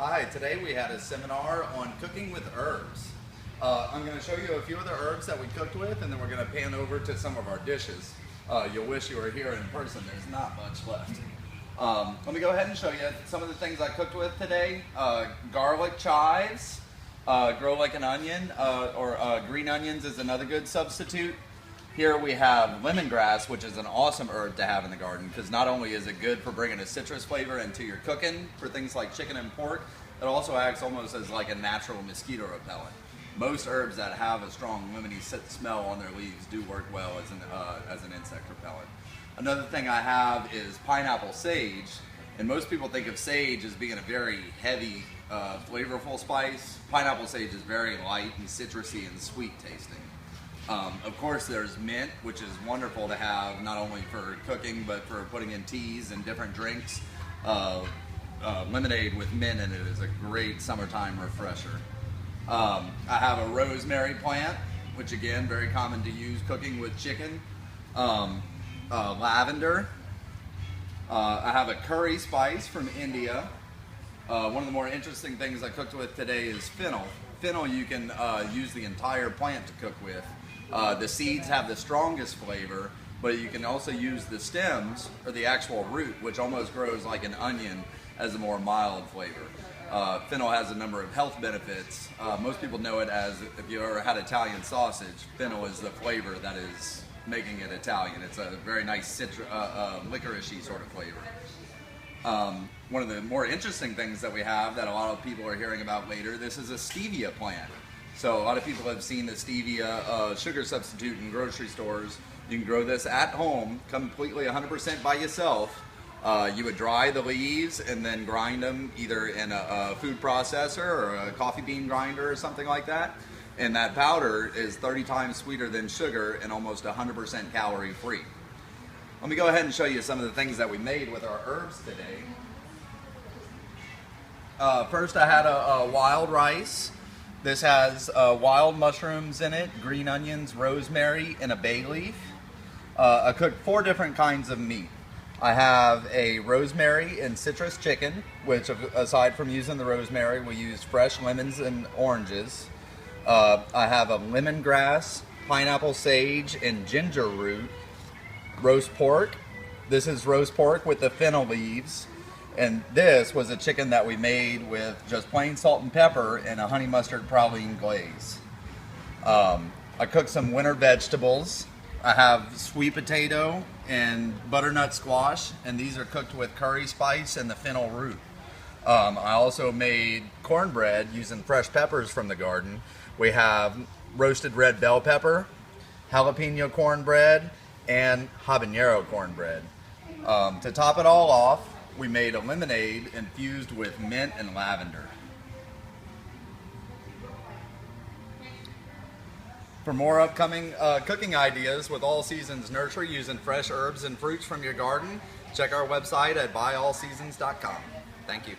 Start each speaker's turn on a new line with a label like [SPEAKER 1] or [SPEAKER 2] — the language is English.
[SPEAKER 1] Hi, today we had a seminar on cooking with herbs. I'm going to show you a few of the herbs that we cooked with, and then we're going to pan over to some of our dishes. You'll wish you were here in person. There's not much left. Let me go ahead and show you some of the things I cooked with today. Garlic chives, grow like an onion, or green onions is another good substitute. Here we have lemongrass, which is an awesome herb to have in the garden because not only is it good for bringing a citrus flavor into your cooking for things like chicken and pork, it also acts almost as like a natural mosquito repellent. Most herbs that have a strong lemony smell on their leaves do work well as an insect repellent. Another thing I have is pineapple sage, and most people think of sage as being a very heavy, flavorful spice. Pineapple sage is very light and citrusy and sweet tasting. Of course, there's mint, which is wonderful to have not only for cooking but for putting in teas and different drinks. Lemonade with mint in it is a great summertime refresher. I have a rosemary plant, which again, very common to use cooking with chicken. Lavender. I have a curry spice from India. One of the more interesting things I cooked with today is fennel. Fennel you can use the entire plant to cook with. The seeds have the strongest flavor, but you can also use the stems or the actual root, which almost grows like an onion, as a more mild flavor. Fennel has a number of health benefits. Most people know it as, if you ever had Italian sausage, fennel is the flavor that is making it Italian. It's a very nice licorice-y sort of flavor. One of the more interesting things that we have that a lot of people are hearing about later, this is a stevia plant. So a lot of people have seen the stevia sugar substitute in grocery stores. You can grow this at home, completely 100% by yourself. You would dry the leaves and then grind them either in a food processor or a coffee bean grinder or something like that. And that powder is 30 times sweeter than sugar and almost 100% calorie free. Let me go ahead and show you some of the things that we made with our herbs today. First I had a wild rice. This has wild mushrooms in it, green onions, rosemary, and a bay leaf. I cooked 4 different kinds of meat. I have a rosemary and citrus chicken, which aside from using the rosemary, we use fresh lemons and oranges. I have a lemongrass, pineapple sage, and ginger root. Roast pork. This is roast pork with the fennel leaves. And this was a chicken that we made with just plain salt and pepper and a honey mustard praline glaze. I cooked some winter vegetables. I have sweet potato and butternut squash, and these are cooked with curry spice and the fennel root. I also made cornbread using fresh peppers from the garden. We have roasted red bell pepper, jalapeno cornbread, and habanero cornbread. To top it all off, we made a lemonade infused with mint and lavender. For more upcoming cooking ideas with All Seasons Nursery using fresh herbs and fruits from your garden, check our website at buyallseasons.com. Thank you.